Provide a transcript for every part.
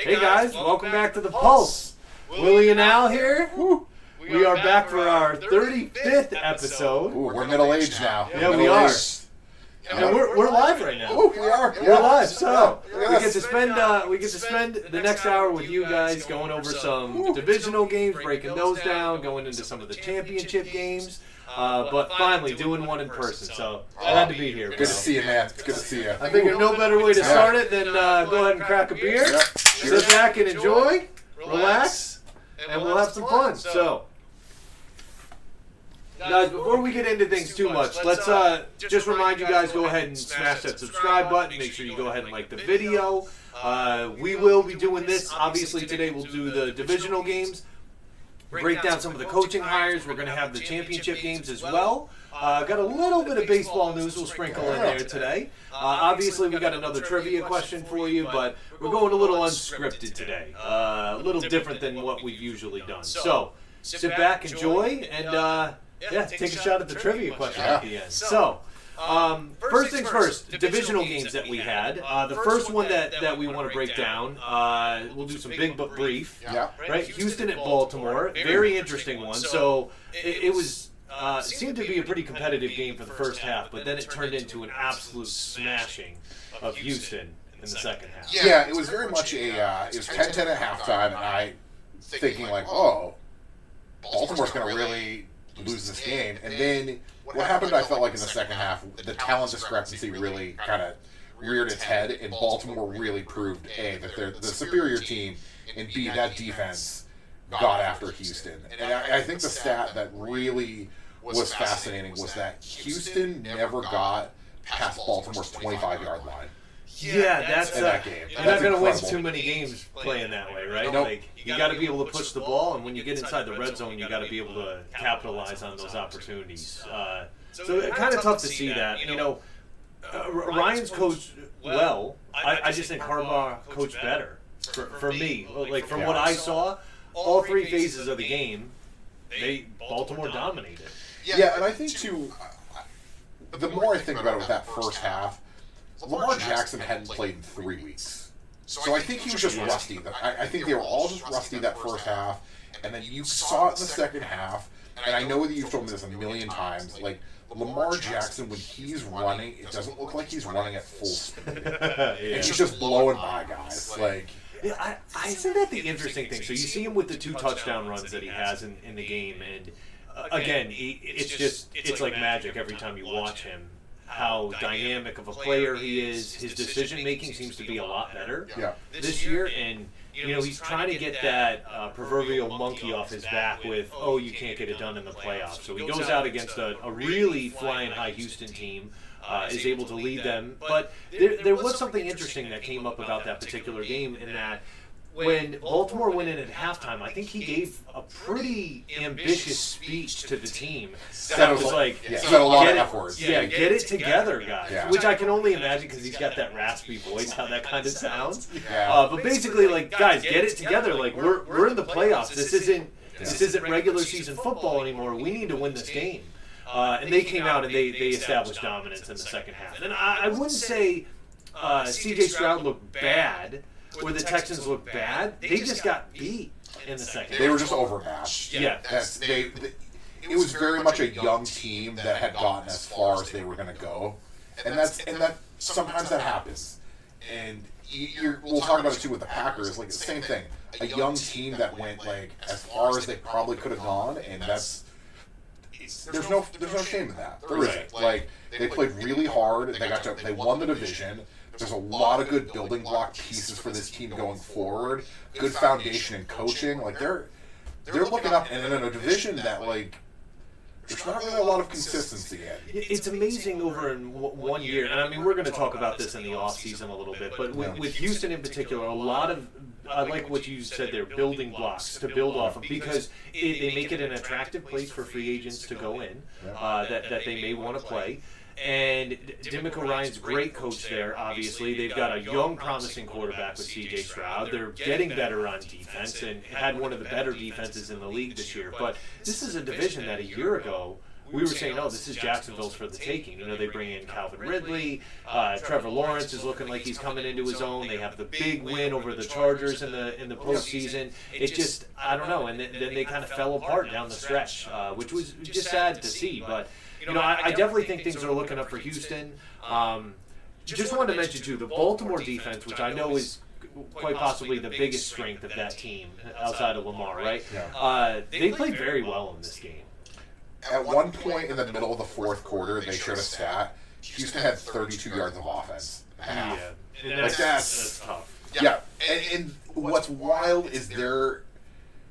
Hey guys, welcome back to the Pulse. Willie and Al here. We are back for our 35th episode. Ooh, we're middle-aged now. Yeah, we are. And we're live right now. Ooh, we are. We're live, so we get to spend the next hour with you guys going over some divisional games, breaking those down, going into some of the championship games. But finally doing one in person, so glad to be here. Good to see you, man. It's good to see you. I figured no better way to start it than go ahead and crack a beer, sit back and enjoy, relax, and we'll have some fun. So, guys, before we get into things too much, let's just remind you guys, go ahead and smash that subscribe button. Make sure you go ahead and like the video. We will be doing this. Obviously, today we'll do the divisional games. Break down some of the coaching hires. We're going to have the championship games as well. Got a little bit of baseball news we'll sprinkle in there today. Obviously, we got another trivia question for you, but we're going a little unscripted today. A little different than what we've usually done. So, sit back, enjoy, and take a shot at the trivia question at the end. So, first things first, divisional games that we had. The first one that we want to break down, we'll do some big but brief. Right, Houston at Baltimore, very interesting one. So it was seemed to be a pretty competitive game for the first half, but then it turned into an absolute smashing of Houston in the second half. Yeah, it was very much it was 10-10 at halftime, and I thinking like, oh, Baltimore's going to really lose this game, and then what happened, I felt like in the second half, the talent discrepancy really kind of reared its head, and Baltimore really proved, A, that they're the superior team, and B, that defense got after Houston. And I think the stat that really was fascinating was that Houston never got past Baltimore's 25-yard line. Yeah, that's in that game. You're not going to win too many games playing that way, right? Nope. Like, you got to be able to push the ball, and when you get inside the red zone, you got to be able to capitalize on those opportunities. So it's kind of tough to see that. You know, Ryan's coached well. I just think Harbaugh coached better. For me, like from what I saw, all three phases of the game, Baltimore dominated. Yeah, and I think too, the more I think about it with that first half, Lamar Jackson hadn't played in 3 weeks. So I think he was just rusty. I think they were all just rusty that first half, and then you saw it in the second half, and I know that you've told me this a million times, like, Lamar Jackson, when he's running, it doesn't look like he's running at full speed. And he's just blowing by guys. Like, yeah, isn't that the interesting thing? So you see him with the 2 touchdown runs that he has in the game, and again, it's like magic every time you watch him. How dynamic of a player he is. His decision making seems to be a lot better this year, and you know he's trying to get that proverbial monkey off his back with, oh, you can't get it done in the playoffs. So he goes out against a really flying high Houston team, is able to lead them. But there was something interesting that came up about that particular game in that when Baltimore went in at halftime, I think he gave a pretty ambitious speech to the team. That was like, said a lot of F words. Yeah, get it together, guys. Yeah. Which I can only imagine because he's got that raspy voice, how that kind of sounds. But basically, like, guys, get it together. Like, we're in the playoffs. This isn't regular season football anymore. We need to win this game. And they came out and they established dominance in the second half. And I wouldn't say C.J. Stroud looked bad, where the Texans looked bad. They just got beat in the second half. They were just overmatched. Yeah. It was very much a young team that had gotten as far as they were going to go. And that sometimes that happens. And we'll talk about it too with the Packers. Like, the same thing. A young team that went, like, as far as they probably could have gone, and there's no shame in that. There isn't. Like, they played really hard. They won the division. There's a lot of good building block pieces for this team going forward. Good foundation in coaching. Like, they're looking up, and in a division that, like, there's not really a lot of consistency in. It's amazing over in 1 year, and I mean, we're going to talk about this in the offseason a little bit, but with Houston in particular, a lot of, I like what you said there, building blocks to build off of, because they make it an attractive place for free agents to go in, that they may want to play. And D'Amico Ryan's a great coach there, obviously. They've got a young, promising quarterback with C.J. Stroud. They're getting better on defense and had one of the better defenses in the league this year. But this is a division that a year ago we were saying, oh, this is Jacksonville's for the taking. You know, they bring in Calvin Ridley. Trevor Lawrence is looking like he's coming into his own. They have the big win over the Chargers in the postseason. It just, I don't know. And then they kind of fell apart down the stretch, which was just sad to see. But, you know, I definitely think things are looking up for Houston. Just wanted to mention, too, the Baltimore defense, which I know is quite possibly the biggest strength of that team outside of Lamar, right? Yeah. They played very well in this game. At one point in the middle of the fourth quarter, they showed a stat. Houston had 32 yards of offense. Yeah. And that's tough. Yeah. And what's wild is they're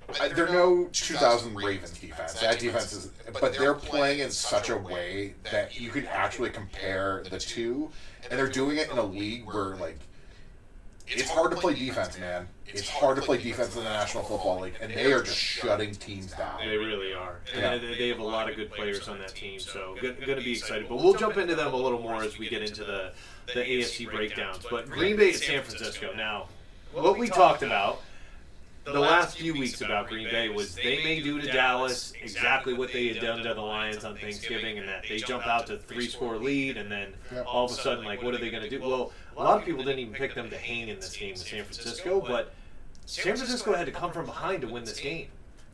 no 2000 Ravens defense. That defense is, but they're playing in such a way that you can actually compare the two, and they're doing it in a league where, like, it's hard to play defense, man. It's hard to play defense in the National Football League, and they are just shutting teams down. They really are. Yeah. And they have a lot of good players on that team, so going to be excited. But we'll jump into them a little more as we get into the AFC breakdowns. But Green Bay at San Francisco. Now, what we talked about the last few weeks about Green Bay was they may do to Dallas exactly what they had done to the Lions on Thanksgiving, and that they jump out to 3-score lead, and then all of a sudden, like, what are they going to do? Well, a lot of people didn't even pick them to hang in this game with San Francisco, but San Francisco had to come from behind to win this game.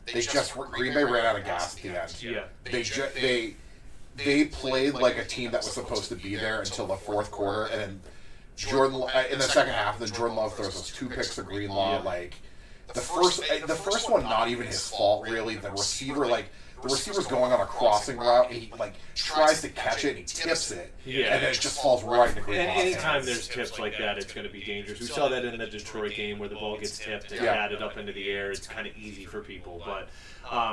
Green Bay ran out of gas at the end. Yeah. They played like a team that was supposed to be there until the fourth quarter, and then Jordan in the second half, then Jordan Love throws those 2 picks to Greenlaw. Yeah. Like the first one, not even his fault really. The receiver's going on a crossing route, and he like tries to catch it, and he tips it, and then it just falls right into Greenlaw's And anytime hands. there's tips like that, it's going to be dangerous. We saw that in the Detroit game where the ball gets tipped and batted up into the air. It's kind of easy for people. But,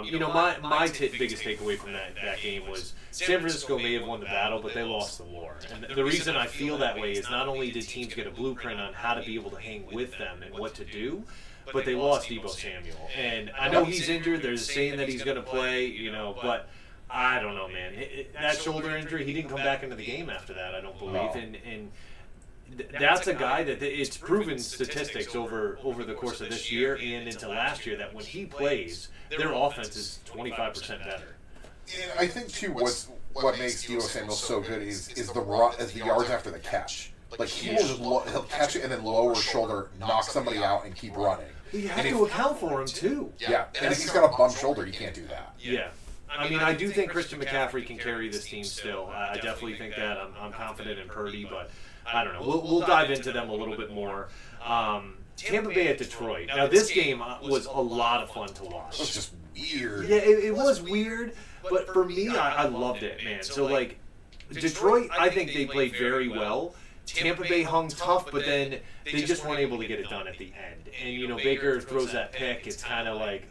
you know, my biggest takeaway from that game was San Francisco may have won the battle, but they lost the war. And the reason I feel that way is not only did teams get a blueprint on how to be able to hang with them and what to do, but they lost Deebo Samuel. And I know he's injured. There's a saying that he's going to play, you know, but I don't know, man. That shoulder injury, he didn't come back into the game after that, I don't believe. And that's a guy that it's proven statistics over the course of this year and into last year that when he plays, their offense is 25% better. And I think, too, what makes Deebo Samuel so good is the yards after the catch. Like, he'll catch it and then lower shoulder, knock somebody out, and keep running. You have to account for him, too. Yeah, and if he's got a bum shoulder, you can't do that. Yeah. I mean, I do think Christian McCaffrey can carry this team still. I definitely think that. I'm confident in Purdy, but I don't know. We'll dive into them a little bit more. Tampa Bay at Detroit. Now, this game was a lot of fun to watch. It was just weird. Yeah, it was weird, but for me, I loved it, man. So, like, Detroit, I think they played very well. Tampa Bay hung tough, but then they just weren't able to get it done at the end. And, you know, Baker throws that pick. It's kind of like,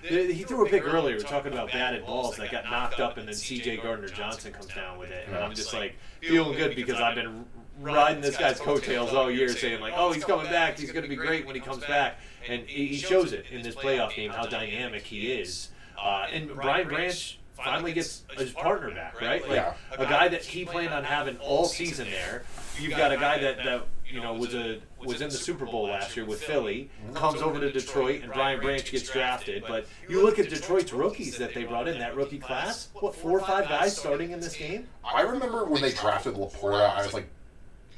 He threw a pick earlier talking about batted balls that got knocked up, and then C.J. Gardner-Johnson comes down with it. And I'm just, like, feeling good because I've been riding this guy's coattails all year saying, like, oh, he's coming back. He's going to be great when he comes back. And he shows it in this playoff game, how dynamic he is. And Brian Branch finally gets his partner back, right? Like a guy that he planned on having all season there. You've got a guy that you know was in the Super Bowl last year with Philly, comes over to Detroit, and Brian Branch gets drafted. But you look at Detroit's rookies that they brought in, that rookie class, 4 or 5 guys starting in this game? I remember when they drafted Laporta, I was like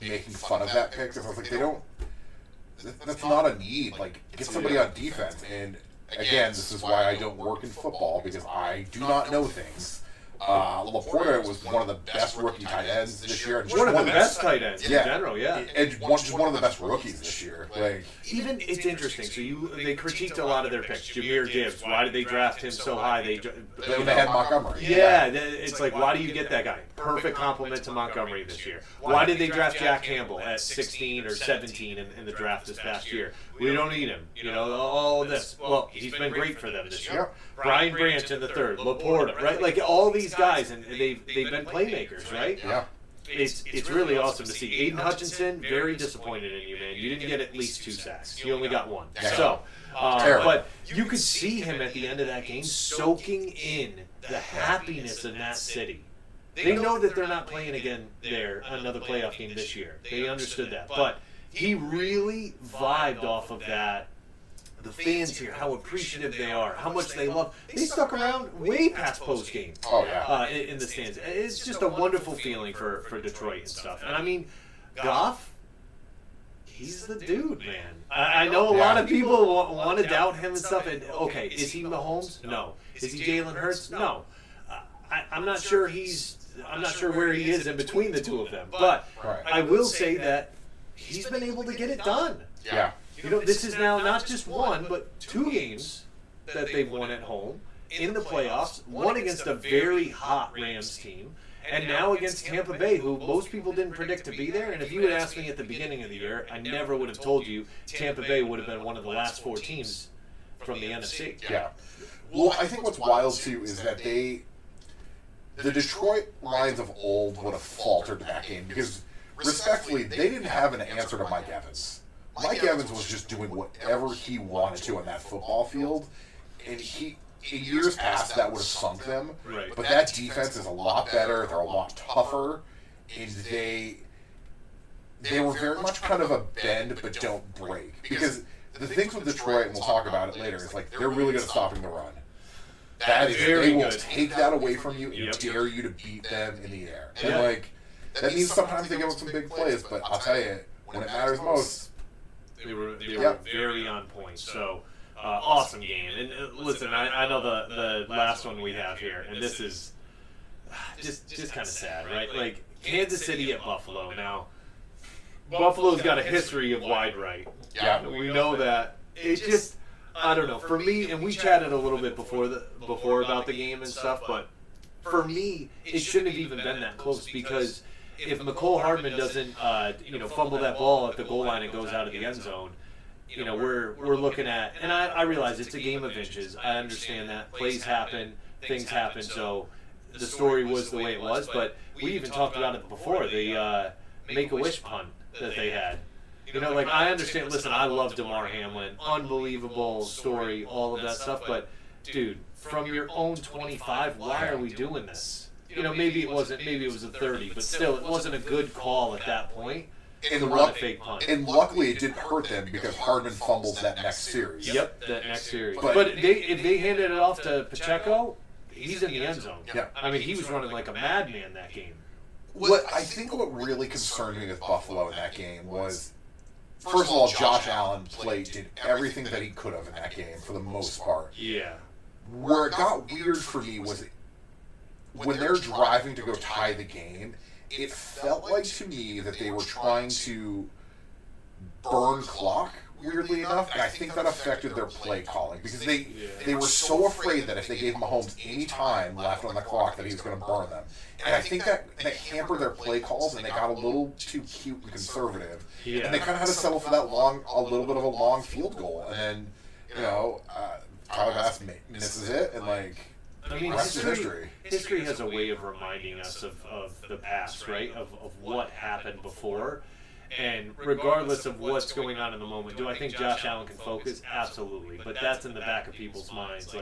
making fun of that pick because I was like, that's not a need. Like, get somebody on defense. And again, this is why I don't work in football, because I do not know things. Laporta was one of the best rookie tight ends this year. One of the best tight ends in general, And just one of the best rookies this year. Like, even it's interesting. So they critiqued a lot of their picks. Jahmyr Gibbs, why did they draft him so high? They had Montgomery. Yeah, it's like, why do you get that guy? Perfect compliment to Montgomery this year. Why did they draft Jack Campbell at 16 or 17 in the draft this past year? We don't need him. You know, all of this. Well, he's been great for them this year. Brian Branch in the third, Laporta, right? Like all these guys, and they've been playmakers, right? Yeah. It's really awesome to see. Aiden Hutchinson, very disappointed in you, man. You didn't get at least 2 sacks. You only got 1. So, but you could see him at the end of that game soaking in the happiness in that city. They know that they're not playing again another playoff game this year. They understood that. But he really vibed off of that the fans here, how appreciative they are, how much they love. They stuck around way past post game. Oh yeah. In the stands. It's just a wonderful feeling for Detroit and stuff. And I mean, Goff, he's the dude, man. I know a lot of people want to doubt him and stuff. And okay, is he Mahomes? No. Is he Jalen Hurts? No. I'm not sure I'm not sure where he is in between the two of them. But I will say that he's been able to get it done. Yeah. You know, this is now not just one, but 2 games that they've won at home in the playoffs. One against a very hot Rams team, and now against Tampa Bay, who most people didn't predict to be there. And if you had asked me at the beginning of the year, I never would have told you Tampa Bay would have been one of the last 4 teams from the NFC. Yeah. Well, I think what's wild, too, is that the Detroit Lions of old would have faltered in that game because, respectfully, they didn't have an answer to Mike Evans. Mike Evans was just doing whatever he wanted to on that football field, and in years past that would have sunk them. Right. But that defense is a lot better. They're a lot tougher, and they were very much kind of a bend but don't break. Because the things with Detroit, and we'll talk about it later, is like they're really good at stopping the run. That is, they will take that away from you and dare you to beat them in the air. And like that means sometimes they give up some big plays, but I'll tell you, when it matters most. They were very on point. So, awesome game. And listen, I know the last one we have here, and this is just kind of sad, right? Like, Kansas City at Buffalo. Now, Buffalo's got a history of wide right. Yeah. We know that. It just, I don't know. For me, and we chatted a little bit before about the game and stuff, but for me, it shouldn't have even been that close because if McCole Hardman doesn't, fumble that ball at the goal line and goes out of the end zone, we're looking at, and I realize it's a game of inches. I understand that plays happen, things happen. So the story was the way it was. But we even talked about it before. The Make-A-Wish punt that they had. I understand. Listen, I love DeMar Hamlin. Unbelievable story, all of that stuff. But dude, from your own 25, why are we doing this? Maybe it was a 30, but still, it wasn't a good call at that point to run a fake punt. And luckily, it didn't hurt them because Hardman fumbles that next series. Yep, that next series. But if they handed it off to Pacheco, he's in the end zone. Yeah. I mean, he was running like a madman that game. I think what really concerned me with Buffalo in that game was, first of all, Josh Allen did everything that he could have in that game for the most part. Yeah. Where it got weird for me was when they're driving to go tie the game, it felt like to me that they were trying to burn clock, weirdly enough, and I think that affected their play calling because they were so afraid that if they gave Mahomes any time left on the clock that he was going to burn them. And I think that hampered their play calls, and they got a little too cute and conservative. Yeah. And they kind of had to settle for a little bit of a long field goal. And then, Tyler Bass misses it, and I mean, rest is history. History has a way of reminding us of the past, right? Of what happened before. And regardless of what's going on in the moment, do I think Josh Allen can focus? Absolutely. But that's in the back of people's minds.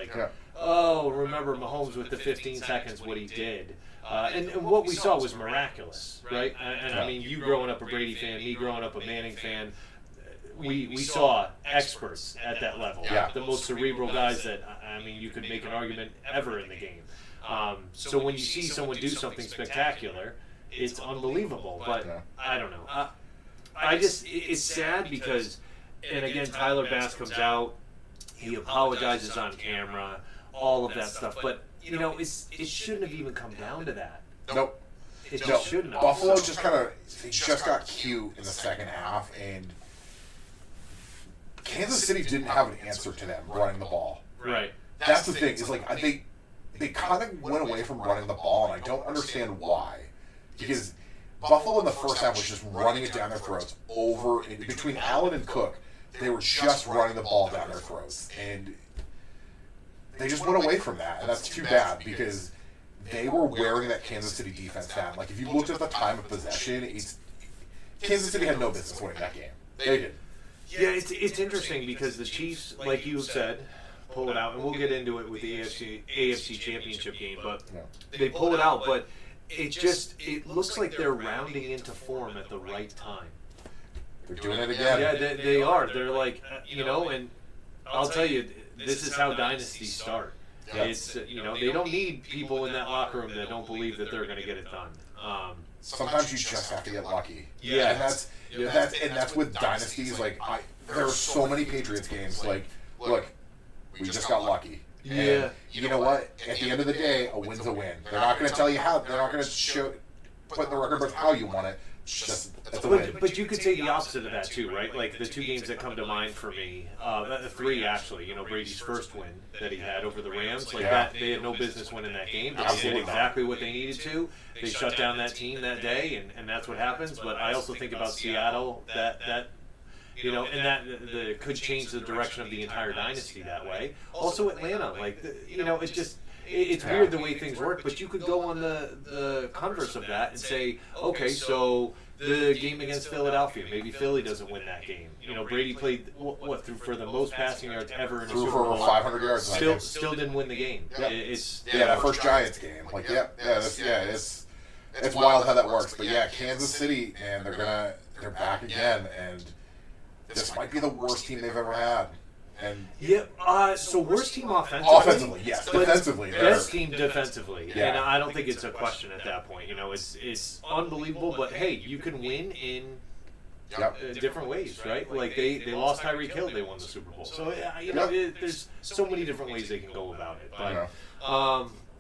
Oh, remember Mahomes with the 15 seconds, what he did. And what we saw was miraculous, right? And I mean, you growing up a Brady fan, me growing up a Manning fan, we saw experts at that level. Yeah. The most cerebral guys that, I mean, you could make an argument ever in the game. So when you see someone do something spectacular, it's unbelievable. But I don't know. It's sad because, and again, Tyler Bass comes out, he apologizes on camera, all of that stuff. But, it shouldn't have even come down to that. Nope. It just shouldn't have. Buffalo just got cute in the second half, and Kansas City didn't have an answer to them running the ball. Right. That's the thing. Is they kind of went away from running the ball, and I don't understand why. Because Buffalo in the first half was just running it down their throats over and between Allen and Cook. They were just running the ball down their throats, and they just went away from that, and that's too bad because they were wearing that Kansas City defense down. If you looked at the time of possession, Kansas City had no business winning that game. They did. Yeah, it's interesting because the Chiefs, like you said, pull it out, and we'll get into it with the AFC Championship game, but they pull it out, but it looks like they're rounding into form at the right time. They're doing it again. Yeah, they are. They're like, and I'll tell you, this is how dynasties start. Yeah. It's they don't need people in that locker room that don't believe that they're going to get it done. Sometimes you just have to get lucky. Yeah. And that's with dynasties. Like there are so many Patriots games. Like, look, we just got lucky. Yeah. And you know what? At the end of the day, a win's a win. They're not going to tell you how. They're not going to put in the record book how you want it. It's just it's a win. But you could say the opposite of that too, right? Like the two games that come to mind for me, three actually. Brady's first win that he had over the Rams, like that, they had no business winning that game. But they did exactly what they needed to. They shut down that team that day, and that's what happens. But I also think about Seattle that and that could change the direction of the entire dynasty that way. Also Atlanta, like it just. It's weird the way things work, but you could go on the converse of that and say, okay, so the game against Philadelphia, maybe Philly doesn't win that game. Brady played for the most passing yards ever in a Super Bowl. 500 yards. Still didn't win the game. Yep. That first Giants game. Like, it's wild how that works. But yeah, Kansas City, and they're back again, and this might be the worst team they've ever had. And so worst team offensively. Offensively, yes. Defensively, best team defensively, yeah. And I don't think it's a question at that point. It's unbelievable, but hey, you can win in different ways, right? Like they lost Tyreek Hill, they won the Super Bowl. So there's so many different ways they can go about it. But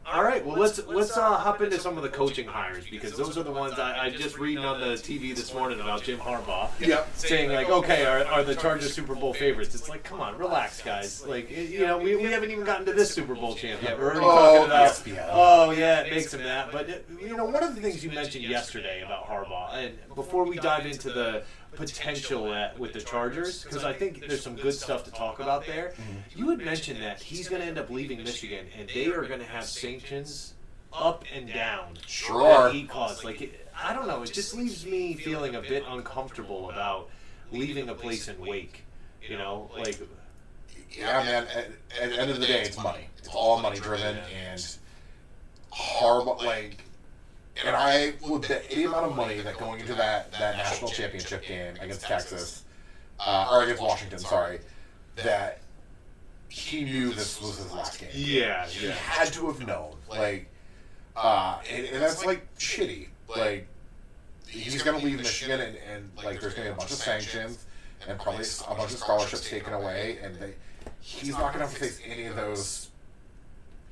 all right, well let's hop into some of the coaching hires, because those are the ones I just reading on the TV this morning about Jim Harbaugh, saying like, okay, are the Chargers Super Bowl favorites? It's like, come on, relax, guys. Like we haven't even gotten to this Super Bowl champ yet. We're already talking about it makes him that. But one of the things you mentioned yesterday about Harbaugh, and before we dive into the potential with the Chargers, because I think there's some good stuff to talk about there. You had mentioned that he's going to end up leaving Michigan, and they are going to have sanctions up and down that he caused. Like, I don't know, it just leaves me feeling a bit uncomfortable about leaving a place in Wake. Like. Yeah, man. At the end of the day, it's money. It's all money driven, and Harbaugh, like. And I would bet any amount of money that going into that national championship game against Texas, or against Washington, that he knew this was his last game. Yeah. He had to have known. Like, and that's like shitty. Like, he's going to leave Michigan, and like there's going to be a bunch of sanctions and probably a bunch of scholarships taken away, and he's not going to have to face any of those.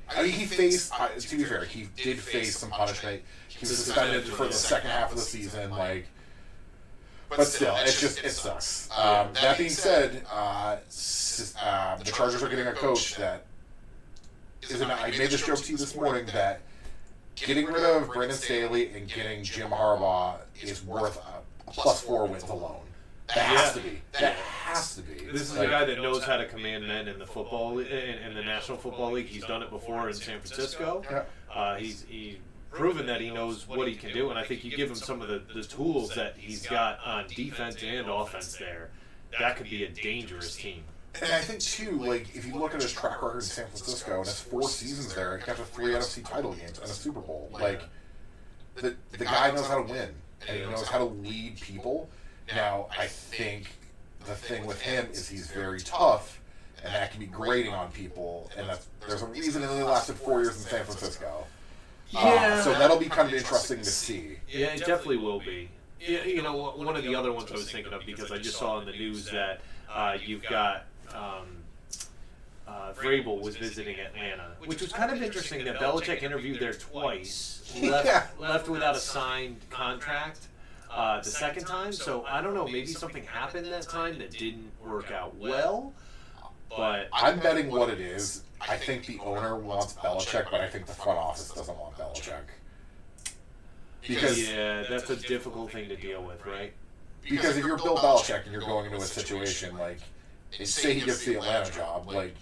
I mean, he faced, to be fair, he did face some punishment. He was suspended for the second half of the season, but still, it sucks. That being said, the Chargers are getting a coach that I made this joke to you this morning, that getting rid of Brandon Staley and getting Jim Harbaugh is worth a +4 wins alone. That has to be. That has to be. This is a guy that knows how to command men in the football in the National Football League. He's done it before in San Francisco. He's proven that he knows what he can do, and I think you give him some of the tools that he's got on defense and offense there, that could be a dangerous team. And I think too, like, if you look at his track record in San Francisco and his 4 seasons there, he got to 3 NFC title games and a Super Bowl. Like, the guy knows how to win, and he knows how to lead people. Now, I think the thing with him is he's very tough, and that can be grating on people, and there's a reason it only lasted 4 years in San Francisco. So that'll be kind of interesting to see. Yeah, it definitely will be. One of the other ones I was thinking of, because I just saw in the news that you've got Vrabel was visiting Atlanta, which was kind of interesting that Belichick interviewed there twice, left without a signed contract the second time. So I don't know, maybe something happened that time that didn't work out well. But I'm betting what it is. I think the owner wants Belichick, but I think the front office doesn't want Belichick. Because that's a difficult thing to deal with, right? Because if you're Bill Belichick and you're going into a situation like, say he gets the Atlanta job, like,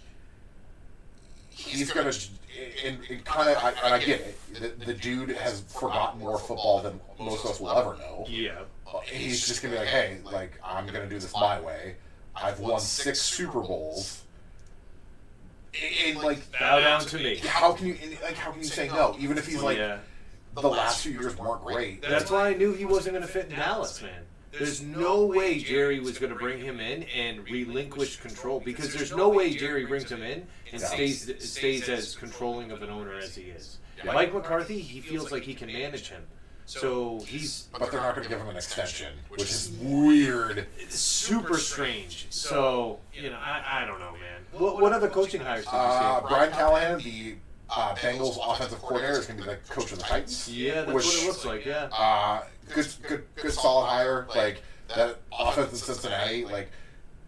he's gonna, and I get it. The dude has forgotten more football than most of us will ever know. Yeah. He's just gonna be like, hey, like, I'm gonna do this my way. I've won 6 Super Bowls. And like, bow down to me. How can you say no? Even if he's like, the last few years weren't great. That's why I knew he wasn't going to fit in Dallas, man. there's no way Jerry was going to bring him in and relinquish control, because there's no way Jerry brings him in and stays as controlling of an owner as he is. Yeah. Mike McCarthy, he feels like he can manage him. So But they're not going to give him an extension, which is weird. It's super strange. So, I don't know, man. What other coaching hires did you see? Brian Callahan, the Bengals offensive coordinator, is going to be the coach of the Titans. Yeah, that's what it looks like, yeah. Good solid hire. Like, that offense in Cincinnati, like,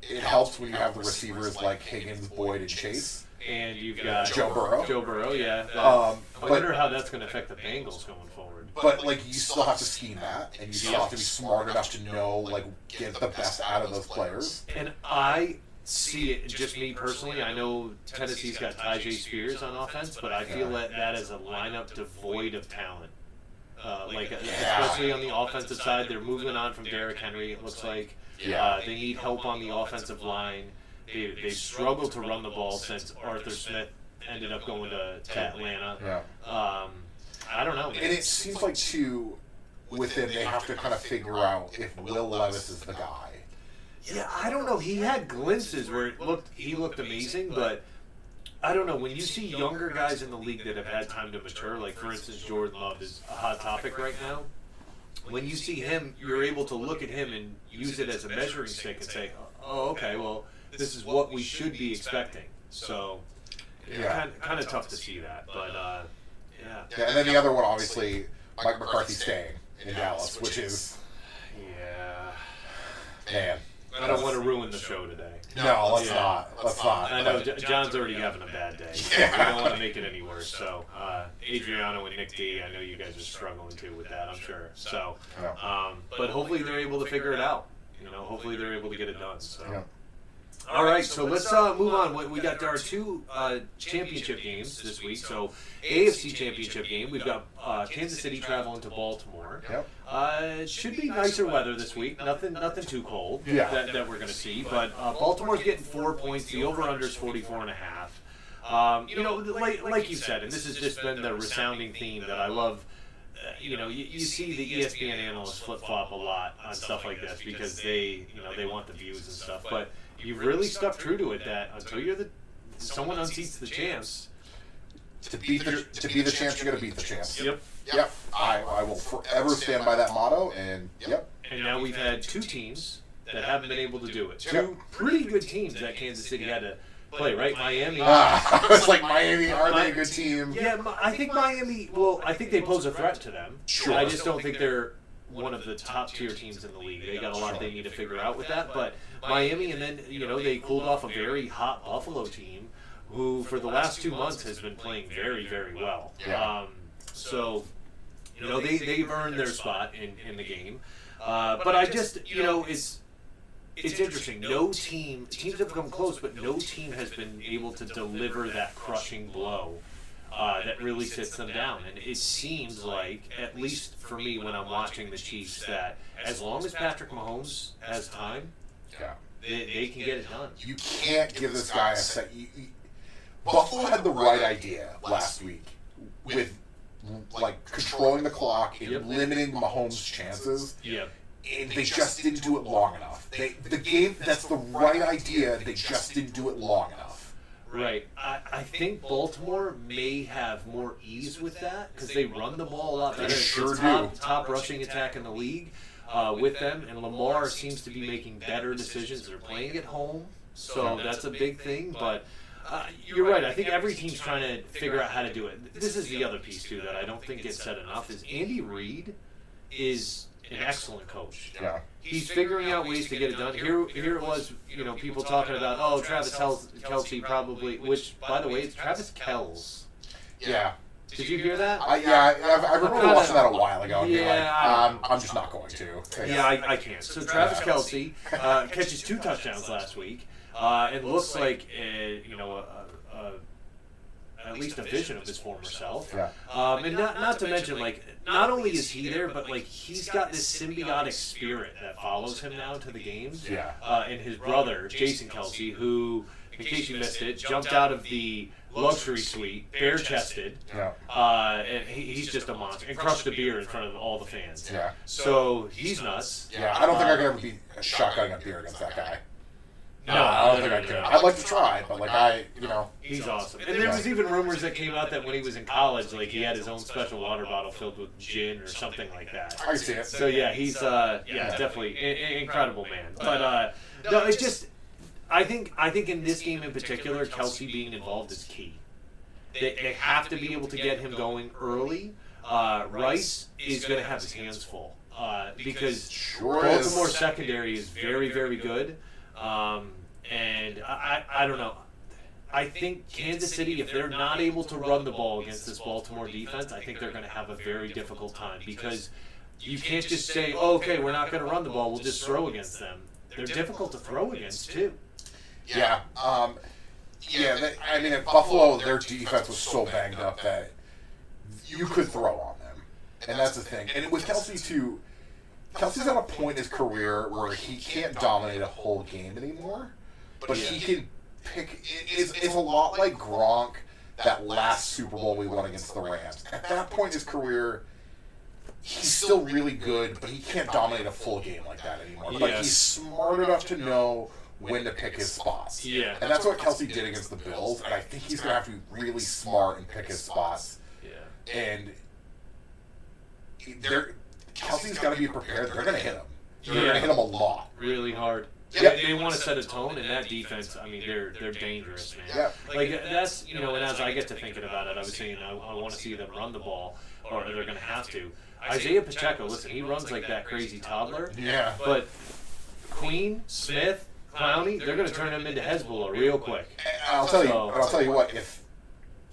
it helps when you have the receivers like Higgins, Boyd, and Chase. And you've got Joe Burrow. Joe Burrow, yeah. I wonder how that's going to affect the Bengals going forward. But, like, you still have to scheme that, and you still have to be smart enough to know, like, get the best out of those players. And I see it, just me personally, I know Tennessee's got Tyjae Spears on offense, but I feel that is a lineup devoid of talent. Especially on the offensive side, they're moving on from Derrick Henry, it looks like. They need help on the offensive line. They struggled to run the ball since Arthur Smith ended up going to Atlanta. Yeah. I don't know, man. And it seems like, too, with him, they have to kind of figure out if Will Levis is the guy. Yeah, I don't know. He had glimpses where he looked amazing, but I don't know. When you see younger guys in the league that have had time to mature, like, for instance, Jordan Love is a hot topic right now. When you see him, you're able to look at him and use it as a measuring stick and say, oh, okay, well, this is what we should be expecting. So, kind of tough to see that, but yeah. And then the other one, obviously, Mike McCarthy staying in Dallas, which is, man. I don't want to ruin the show today. No, let's not. Let's not. I know John's already having a bad day. Yeah. I don't want to make it any worse. So, Adriano and Nick D, I know you guys are struggling too with that, I'm sure. So, but hopefully they're able to figure it out. Hopefully they're able to get it done. So. Yeah. All right, so let's move on. We got our two championship games this week. So, AFC championship game, we've got Kansas City traveling to Baltimore. Yep. It should be nicer weather this week. Nothing too cold that we're going to see. But Baltimore's getting 4 points. The over/under is 44.5. Like you said, and this has just been the resounding theme that I love. You see the ESPN analysts flip-flop a lot on stuff like this because they want the views and stuff. But you've really stuck true to it that until someone unseats the champs. To be the champs, you got to beat the champs. Yep. I will forever stand by that motto, and And now we've had two teams that haven't been able to do it. Two pretty good teams that Kansas City had to play, right? Miami. It's like Miami, are they a good team? Yeah, I think Miami, I think they pose a threat to them. Sure. I just don't think they're one of the top tier teams in the league. They got a lot they need to figure out with that. But Miami, and then, they cooled off a very hot Buffalo team who, for the last 2 months, has been playing very, very well. Yeah. They've earned their spot in the game. But I just, it's interesting. No teams have come close, but no team has been able to deliver that crushing blow that really sits them down. And it seems like, at least for me when I'm watching the Chiefs, that as long as Patrick Mahomes has time, they can get it done. You can't give this guy a set. Buffalo had the right idea last week with, like, controlling the clock and limiting Mahomes' chances. Yeah. And they just didn't do it long enough. That's the right idea. They just didn't do it long enough. Right. I think Baltimore may have more ease with that because they run the ball a lot better. They sure do. Top rushing attack in the league with them, and Lamar seems to be making better decisions. They're playing at home, so that's a big thing. But you're right. I think every team's trying to figure out how to do it. This is the other piece too that I don't think gets said enough. Is Andy Reid is an excellent coach. Yeah. He's figuring out ways to get it done. Here it was, people talking about, Travis Kelce probably, which, by the way, it's Travis Kells. Yeah. Did you hear that? I remember watching that a while ago. And I'm just not going to. Yeah, I can't. So Travis Kelce catches 2 touchdowns last week, and looks like, at least a vision of his former self. Yeah. And not to mention, not only is he there, but, he's got this symbiotic spirit that follows him now to the games. Yeah. And his brother, Jason Kelce, who in case you missed it, jumped out of the luxury suite, bare-chested, and he's just a monster, and crushed a beer in front of all the fans. Yeah. So he's nuts. Yeah, I don't think I could ever be shotgunning a beer against that guy. No, I don't think I could. I'd like to try, but he's awesome. And there was even rumors that came out that when he was in college, like he had his own special water bottle filled with gin or something like that. I see it. So yeah, he's definitely incredible man. But no, it's just I think in this game in particular, Kelsey being involved is key. They have to be able to get him going early. Rice is going to have his hands full because Baltimore secondary is very, very good. And I don't know. I think Kansas City, if they're not able to run the ball against this Baltimore defense, I think they're going to have a very difficult time because you can't just say, oh, okay, we're not going to run the ball, we'll just throw against them. They're difficult to throw against, too. Yeah. At Buffalo, their defense was so banged up that you could throw on them. And that's the thing. And with Kelsey, too, Kelsey's at a point in his career where he can't dominate a whole game anymore, but he can pick. It's a lot like Gronk that last Super Bowl we won against the Rams. At that point in his career, he's still really good, but he can't dominate a full game like that anymore. But he's smart enough to know when to pick his spots. Yeah. And that's what Kelsey did against the Bills, and I think he's going to have to be really smart and pick his spots. Yeah. And Kelsey's got to be prepared. They're going to hit him. They're going to hit him a lot. Really hard. They want to set a tone, and that defense, I mean, they're dangerous, man. Yeah. Like, that's, and as I get to thinking about it, I was saying I want to see them run the ball, or they're going to have to. Isaiah Pacheco, listen, he runs like that crazy toddler. Yeah. But Queen, Smith, Clowney, they're going to turn him into Hezbollah real quick. I'll tell you what, if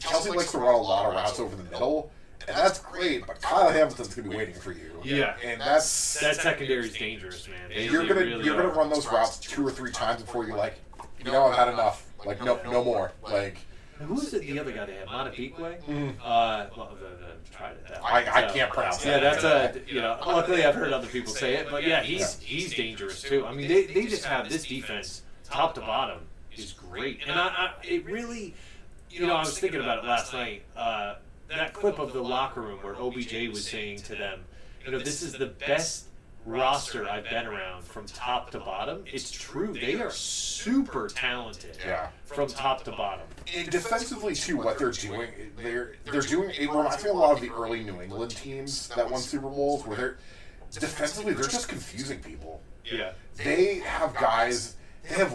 Kelsey likes to run a lot of routes over the middle, and that's great, but Kyle Hamilton's going to be waiting for you. Yeah. And that secondary's dangerous, man. You're gonna run those routes 2 or 3 times before you're like, I've had enough. Like, no more. Like, who was it? The other guy they had, Montefiore. Tried it. I can't pronounce that. Yeah, that's luckily I've heard other people say it, but yeah, he's dangerous too. I mean, they just have this defense top to bottom is great, and it really, I was thinking about it last night. That clip of the locker room where OBJ was saying to them, this is the best roster I've been around from top to bottom. It's true. They are super talented from top to bottom. And defensively, too, what they're doing, it reminds me a lot of the early New England teams that won Super Bowls, where defensively, they're just confusing people. Yeah. They have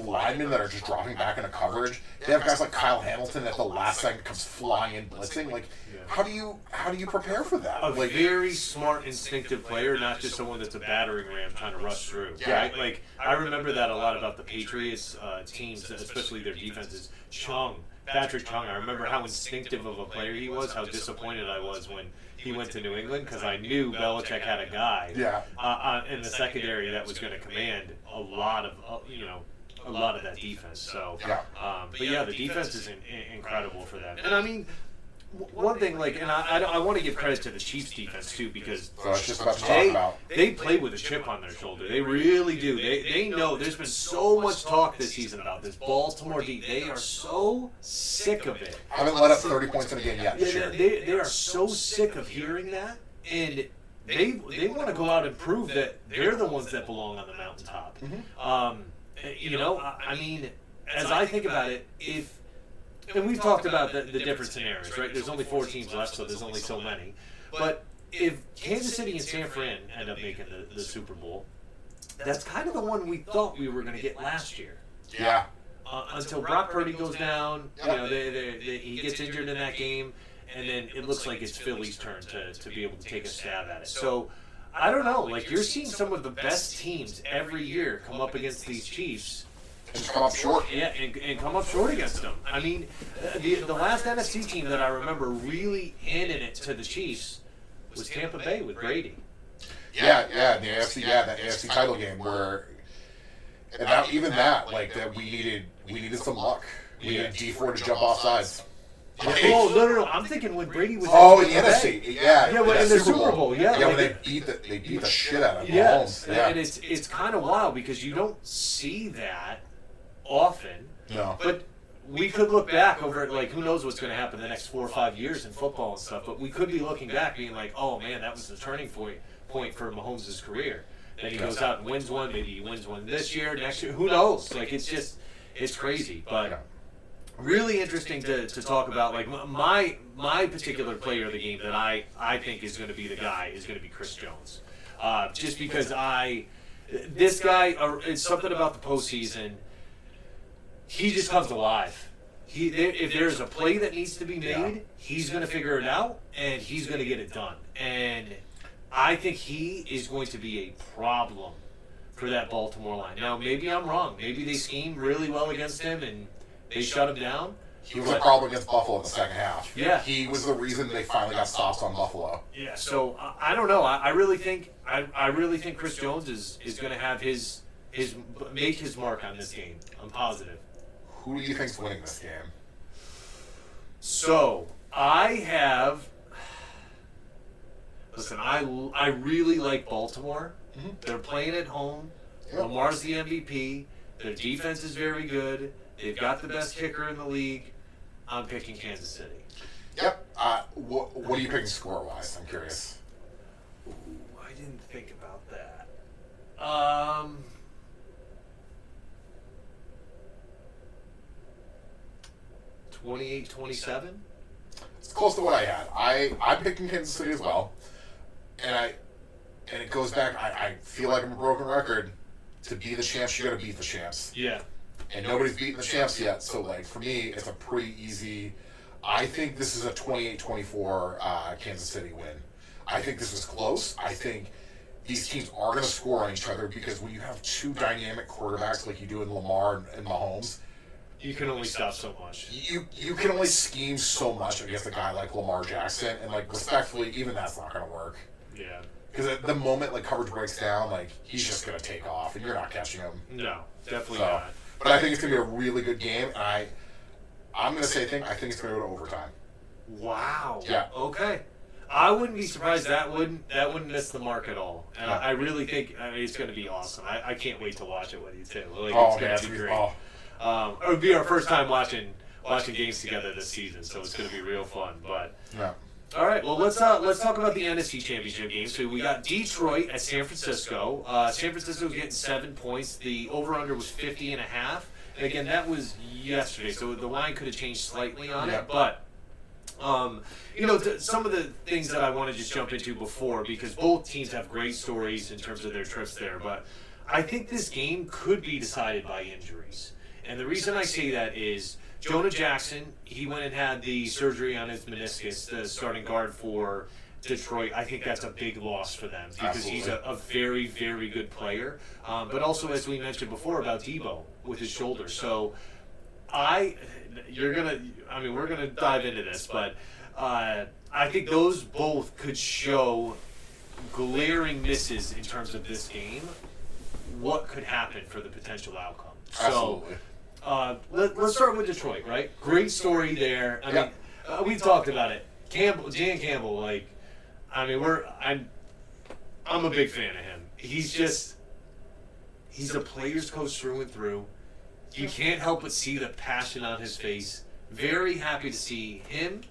linemen that are just dropping back into coverage. They have guys like Kyle Hamilton at the last second comes flying in blitzing. Like, how do you prepare for that? A very smart, instinctive player, not just someone that's a battering ram trying to rush through. Right? Like, I remember that a lot about the Patriots teams, especially their defenses. Patrick Chung. I remember how instinctive of a player he was. How disappointed I was when he went to New England because I knew Belichick had a guy in the secondary that was going to command a lot of that defense. So, but the defense is incredible for them. And I mean, one thing, and I want to give credit to the Chiefs defense too, because they play with a chip on their shoulder. They really do. They know there's been so much talk this season about this Baltimore D. They are so sick of it. Haven't let up 30 points in a game yet. They are so sick of hearing that, and they want to go out and prove that they're the ones that belong on the mountaintop. Mm-hmm. I mean, as I think about it, and we've talked about the different scenarios, right? There's only 4 teams left, so there's only so many. But if Kansas City and San Fran end up making the Super Bowl, that's kind of the one we thought we were going to get last year. Yeah. Until Brock Purdy goes down, he gets injured in that game, and then it looks like it's Philly's turn to be able to take a stab at it. So, I don't know. Like, you're seeing some of the best teams every year come up against these Chiefs. And come up short. Yeah, and come up short against them. I mean, the last NFC team that I remember really handing it to the Chiefs was Tampa Bay with Brady. Yeah, the AFC title game where, and we needed some luck. We needed D4 to jump off sides. No! I'm thinking when Brady was. In the NFC, in the Super Bowl, when they beat the shit out of them. Yes, and it's kind of wild because you don't see that often. No. But we could look back over, like, who knows what's going to happen the next 4 or 5 years in football and stuff, but we could be looking back being like, oh, man, that was the turning point for Mahomes' career. Then he goes out and wins one. Maybe he wins one this year, next year. Who knows? Like, it's crazy. But really interesting to talk about. Like, my particular player of the game that I think is going to be the guy is going to be Chris Jones. Just because this guy, it's something about the postseason. He just comes alive. If there's a play that needs to be made, he's going to figure it out, and he's going to get it done. And I think he is going to be a problem for that Baltimore line. Now, maybe I'm wrong. Maybe they schemed really well against him, and they shut him down. He was a problem against Buffalo in the second half. Yeah. He was the reason they finally got stops on Buffalo. Yeah, so I don't know. I really think Chris Jones is going to have make his mark on this game. I'm positive. Who do you think's winning this game? So, listen, I really like Baltimore. Mm-hmm. They're playing at home. Yep. Lamar's the MVP. Their defense is very good. They've got the best kicker in the league. I'm picking Kansas City. Yep. What are you picking score-wise? I'm curious. Ooh, I didn't think about that. 28-27? It's close to what I had. I'm picking Kansas City as well. And it goes back, I feel like I'm a broken record. To be the champs, you got to beat the champs. Yeah. And nobody's beaten the champs yet. So, like, for me, it's a pretty easy. I think this is a 28-24 Kansas City win. I think this is close. I think these teams are going to score on each other because when you have two dynamic quarterbacks like you do in Lamar and Mahomes, you can only stop so much. You can only scheme so much against a guy like Lamar Jackson, and, like, respectfully, even that's not going to work. Yeah. Because at the moment, like, coverage breaks down, like, he's just going to take off, and you're not catching him. No, definitely not. But I think it's going to be a really good game, and I'm going to say I think it's going to go to overtime. Wow. Yeah. Okay. I wouldn't be surprised that wouldn't miss the mark at all. And I really think it's going to be awesome. I can't wait to watch it with you too. Like, it's going to be great. It would be our first time watching games together this season, so it's going to be real fun. But all right, well let's talk about the NFC Championship game. So we got Detroit at San Francisco. San Francisco was getting 7 points. The over/under was 50.5. And again, that was yesterday, so the line could have changed slightly on it. But some of the things that I want to just jump into before, because both teams have great stories in terms of their trips there. But I think this game could be decided by injuries. And the reason I say that is Jonah Jackson, he went and had the surgery on his meniscus, the starting guard for Detroit. I think that's a big loss for them because he's a very, very good player. But also, as we mentioned before, about Debo with his shoulder. So we're going to dive into this, but I think those both could show glaring misses in terms of this game, what could happen for the potential outcome. Absolutely. Let's start with Detroit, right? Great story there. I mean, we've talked about it. Dan Campbell, like, I mean, I'm a big fan of him. He's a player's coach through and through. You can't help but see the passion on his face. Very happy to see him,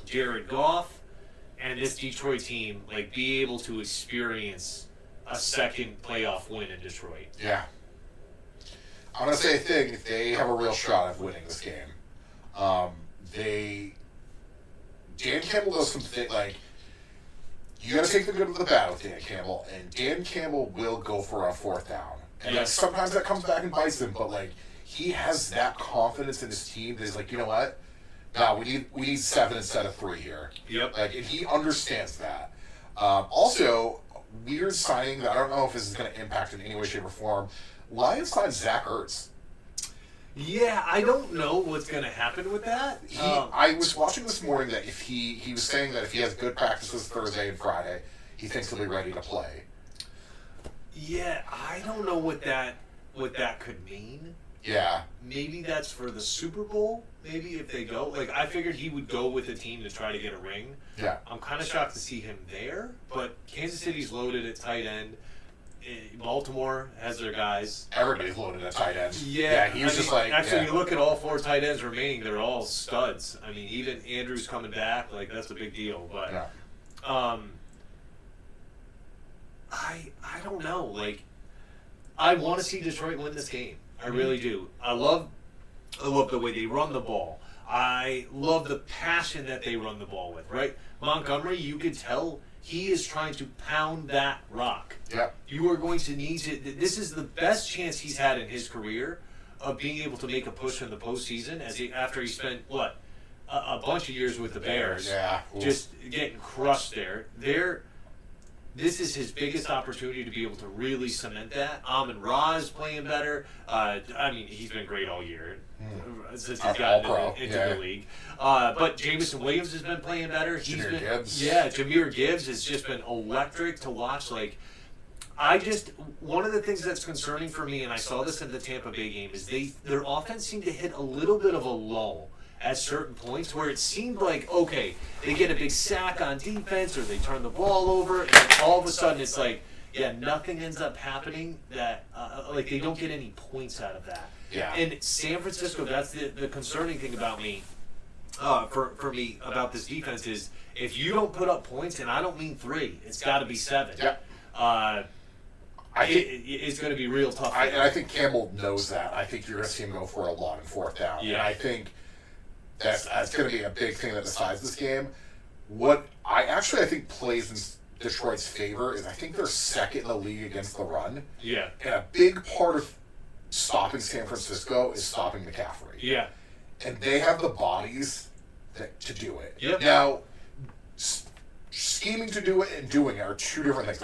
Jared Goff, and this Detroit team be able to experience a second playoff win in Detroit. Yeah. I'm going to say a thing. They have a real shot at winning this game. Dan Campbell does something you got to take the good with the bad with Dan Campbell, and Dan Campbell will go for a fourth down. And sometimes that comes back and bites him, but he has that confidence in his team that he's like, you know what? No, we need 7 instead of 3 here. Yep. And he understands that. Also, weird signing that I don't know if this is going to impact in any way, shape, or form. Lions signed Zach Ertz. Yeah, I don't know what's going to happen with that. I was watching this morning that if he was saying that if he has good practices Thursday and Friday, he thinks he'll be ready to play. Yeah, I don't know what that could mean. Yeah. Maybe that's for the Super Bowl. Maybe if they go. I figured he would go with a team to try to get a ring. Yeah. I'm kind of shocked to see him there, but Kansas City's loaded at tight end. Baltimore has their guys. Everybody's loaded at tight end. Yeah, he was just like... Actually, you look at all 4 tight ends remaining, they're all studs. I mean, even Andrews coming back, like, that's a big deal. But, I don't know. Like, I want to see Detroit win this game. I really do. I love the way they run the ball. I love the passion that they run the ball with, right? Montgomery, you could tell he is trying to pound that rock. Yeah. You are going to need to... This is the best chance he's had in his career of being able to make a push in the postseason after he spent, a bunch of years with the Bears. Yeah. Just getting crushed there. This is his biggest opportunity to be able to really cement that. Amon-Ra is playing better. He's been great all year since he's gotten into the league. But Jameson Williams has been playing better. Jahmyr Gibbs has just been electric to watch. Like, one of the things that's concerning for me, and I saw this in the Tampa Bay game, is their offense seemed to hit a little bit of a lull at certain points where it seemed like, okay, they get a big sack on defense or they turn the ball over, and then all of a sudden it's like, nothing ends up happening that, they don't get any points out of that. Yeah. And San Francisco, that's the concerning thing about me, for me, about this defense is if you don't put up points, and I don't mean 3, it's got to be 7. Yeah. It's going to be real tough. I think Campbell knows that. I think you're going to see him go for a lot in 4th down. Yeah. And I think that's going to be a big thing that decides this game. What I think plays in Detroit's favor is I think they're 2nd in the league against the run. Yeah. And a big part of stopping San Francisco is stopping McCaffrey. Yeah. And they have the bodies to do it. Yep. Now, scheming to do it and doing it are 2 different things.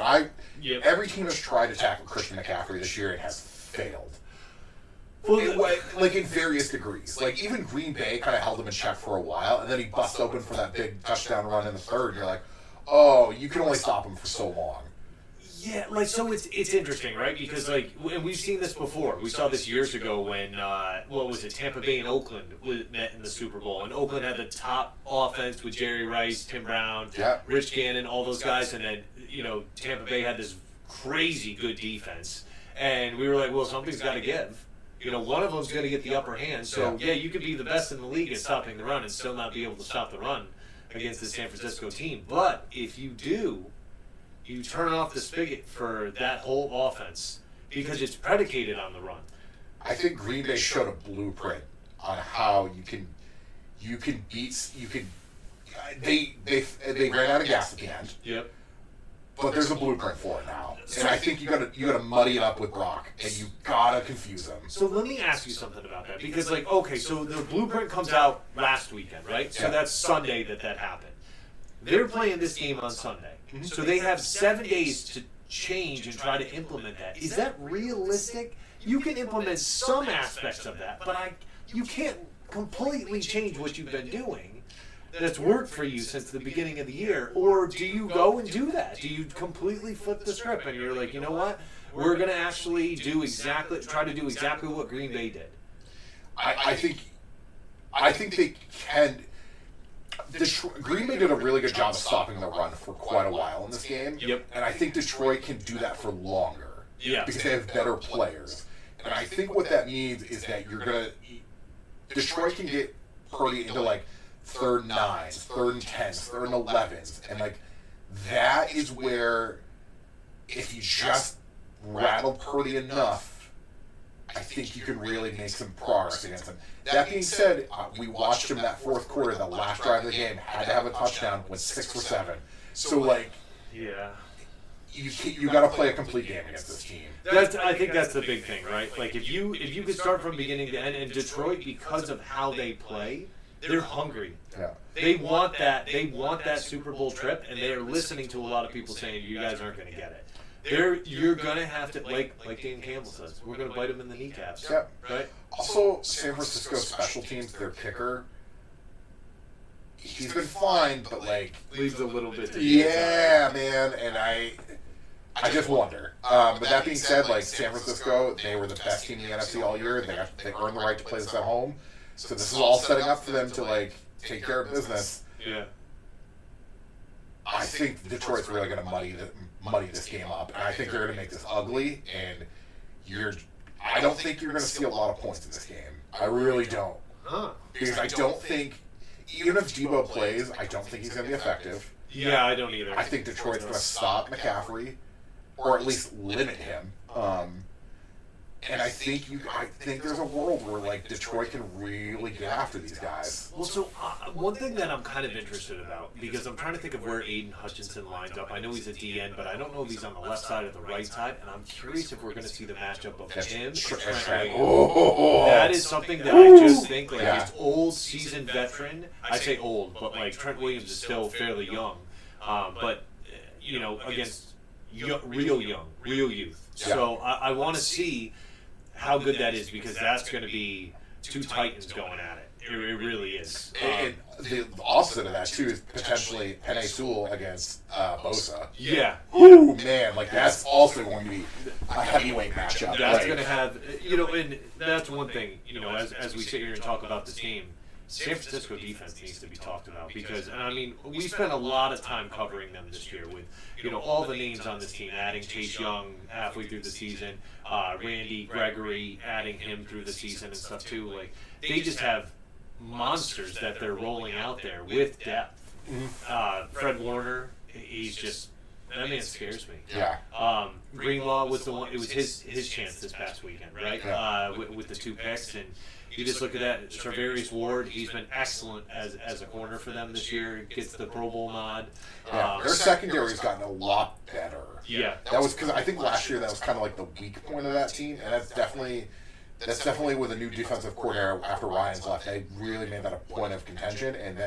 Every team has tried to tackle Christian McCaffrey this year and has failed. In various degrees. Like, even Green Bay kind of held him in check for a while, and then he busts open for that big touchdown run in the 3rd, and you're like, oh, you can only stop him for so long. Yeah, so it's interesting, right? Because, and we've seen this before. We saw this years ago when, Tampa Bay and Oakland met in the Super Bowl, and Oakland had the top offense with Jerry Rice, Tim Brown, Rich Gannon, all those guys, and then, Tampa Bay had this crazy good defense. And we were like, well, something's got to give. One of them's going to get the upper hand. So, you could be the best in the league at stopping the run and still not be able to stop the run against the San Francisco team. But if you do, you turn off the spigot for that whole offense because it's predicated on the run. I think Green Bay showed a blueprint on how you can beat. They ran out of gas at the end. Yep. But there's a blueprint for it now, and I think you gotta muddy it up with Brock, and you gotta confuse them. So let me ask you something about that, because so the blueprint comes out last weekend, right? So that's Sunday that happened. They're playing this game on Sunday, so they have 7 days to change and try to implement that. Is that realistic? You can implement some aspects of that, but you can't completely change what you've been doing that's worked for you since the beginning of the year. Or do you go and do that? Do you completely flip the script and you're like, you know what? We're going to actually try to do exactly what Green Bay did. I think they can. Green Bay did a really good job of stopping the run for quite a while in this game. Yep. And I think Detroit can do that for longer. Yeah. Because they have better players. And I think what that means is that Detroit can get Purdy into 3rd and 9s, 3rd and 10s, 3rd and 11s. And that is where if you just rattle Purdy enough, I think you can really make some progress against him. That being said, we watched him that 4th quarter, the last drive of the game, had to have a touchdown, went 6 for 7. So yeah. You got to play a complete game against this team. I think that's the big thing, right? If you could start from beginning to end, and Detroit, because of how they play, they're hungry. Yeah. They want that. They want that Super Bowl trip, and they are listening to a lot of people saying, "You guys aren't going to get it." You're going to have to, like Dan Campbell says, we're going to bite them in the kneecaps. Yeah. Right. Also, San Francisco special teams, their kicker, he's been fine, but leaves a little bit. Yeah, man, and I just wonder. But that being said, San Francisco, they were the best team in the NFC all year. They earned the right to play this at home. So this is all setting up for them to take care of business. Yeah. I think Detroit's really going to muddy this game up, and I think they're going to make this ugly. And I don't think you're going to see a lot of points in this game. I really don't, because I don't think, even if Debo plays, I don't think he's going to be effective. Yeah, I don't either. I think Detroit's going to stop McCaffrey, or at least limit him. And I think there's a world where like Detroit can really get after these guys. Well, so one thing that I'm kind of interested about, because I'm trying to think of where Aiden Hutchinson lines up. I know he's a DN, but I don't know if he's on the left side or the right side, and I'm curious if we're going to see the matchup of him and Trent Williams. That is something that I just think, like, his old seasoned veteran, I say old, but like Trent Williams is still fairly young, but you know, against real youth. So I want to see how good that is, because that's going to be two titans going at it. It really is. And the opposite of that too is potentially Penei Sewell against Bosa. Yeah. Ooh, man, like that's also going to be a heavyweight matchup. That's going to have, you know, and that's one thing, you know, as we sit here and talk about this team, San Francisco defense needs to be talked about, because, and I mean, we spent a lot of time covering them this year with, you know, all the names on this team, adding Chase Young halfway through the season, Randy Gregory, adding him through the season and stuff too. Like, they just have monsters that they're rolling out there with depth. Fred Warner, he's just, that man scares me. Yeah. Greenlaw was the one, it was his chance this past weekend, right? Yeah. With the 2 picks, and you just look at that. Charvarius Ward, he's been excellent as a corner for them this year. Gets the Pro Bowl nod. Yeah, their secondary's gotten a lot better. Yeah, that was because I think last year that was kind of like the weak point of that team, and that's definitely with a new defensive coordinator after Ryan's left. They really made that a point of contention, and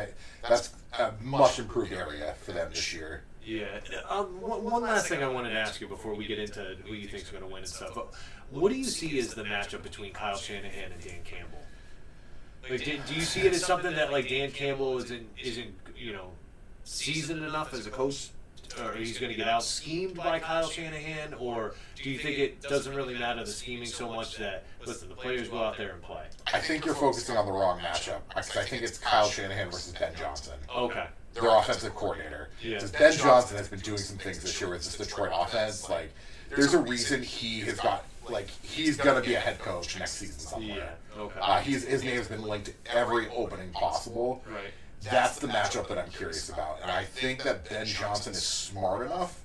that's a much improved area for them this year. Yeah. One last thing I wanted to ask you before we get into who you think's going to win and stuff. What do you see as the matchup between Kyle Shanahan and Dan Campbell? Like, do you see it as something that like Dan Campbell isn't you know, seasoned enough as a coach, or he's going to get out schemed by Kyle Shanahan, or do you think it doesn't really matter the scheming so much that, listen, the players go out there and play? I think you're focusing on the wrong matchup. I think it's Kyle Shanahan versus Ben Johnson. Okay. Their offensive coordinator. Because Ben Johnson has been doing some things this year with this Detroit offense. Like, there's a reason he has got, like, he's going to be a head coach next season somewhere. Yeah, okay. His name has been linked to every opening possible. Right. That's the matchup that I'm curious about. And I think that Ben Johnson is smart enough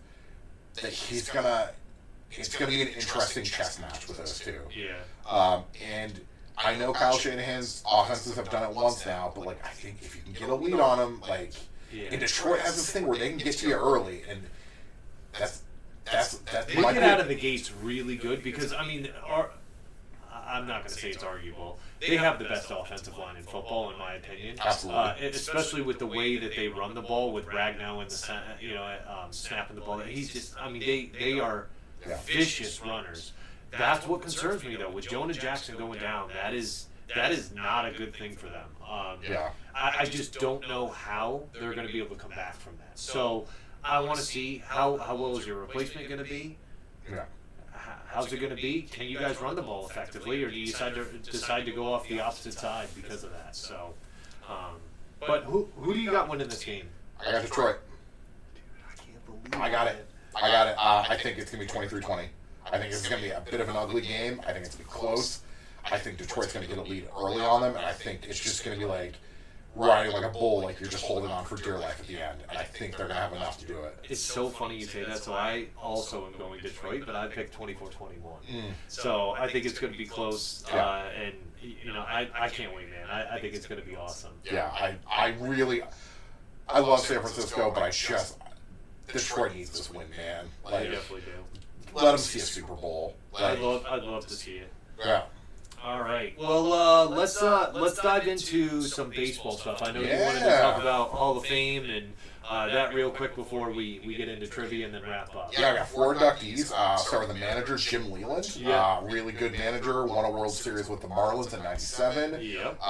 that it's going to be an interesting chess match with those two. Yeah. And I know Kyle Shanahan's offenses have done it once now, but, like, I think if you can get a lead on him, like, and Detroit has this thing where they can get to you early, and they get out of the gates really good, because, I mean, I'm not going to say it's arguable. They have the best offensive line in football, in my opinion. Absolutely. Especially with the way that they run the ball with Ragnow and snapping the ball. He's just, I mean, they are vicious runners. That's what concerns me, though. With Jonah Jackson going down, that is not a good thing for them. I just don't know how they're going to be able to come back from that. So I want to see how well is your replacement going to be? Yeah. How's it going to be? Can you guys run the ball effectively, or do you decide to go off the opposite side because of that? So, but who do you got winning this game? I got Detroit. Dude, I can't believe I got it. I think it's going to be 23-20. I think it's going to be a bit of an ugly game. I think it's going to be close. I think Detroit's going to get a lead early on them, and I think it's just going to be like riding like a bull, like you're just holding on for dear life at the end. And I think they're going to have enough to do it. It's so funny you say that. So I also am going Detroit, but I picked 24-21. So I think it's going to be close, and you know, I can't wait, man. I think it's going to be awesome. Yeah, I love San Francisco, but Detroit needs this win, man. Like, They definitely do. Let them see a Super Bowl. I'd love to see it. Yeah. All right. Well, let's dive into some baseball stuff. I know you wanted to talk about Hall of Fame and that real quick before we get into trivia and then wrap up. Yeah, I got 4 inductees. Start with the manager, Jim Leland. Really good manager. Won a World Series with the Marlins in '97. Yep.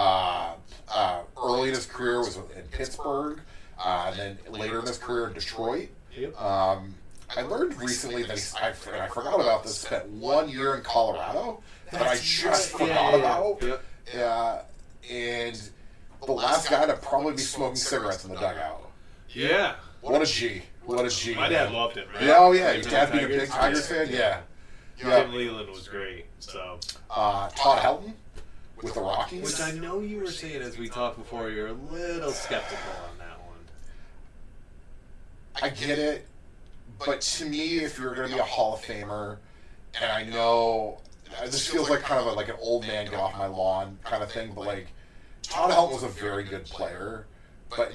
Early in his career was in Pittsburgh. And then later in his career in Detroit. Yep. I learned recently that I forgot about this, spent 1 year in Colorado that I just forgot about. Yep. And the last guy to probably be smoking cigarettes in the dugout. Yeah. What a G. What a G. My dad loved him, right? Yeah, oh yeah, your dad being a big Tigers fan? Yeah. Tim Leland was great. So Todd Helton with the Rockies. Which I know you were saying as we talked before, you're a little skeptical on that one. I get it, but to me, if you're going to be a Hall of Famer, and I know this feels like kind of like an old man get off my lawn kind of thing, but like Todd Helton was a very good player, but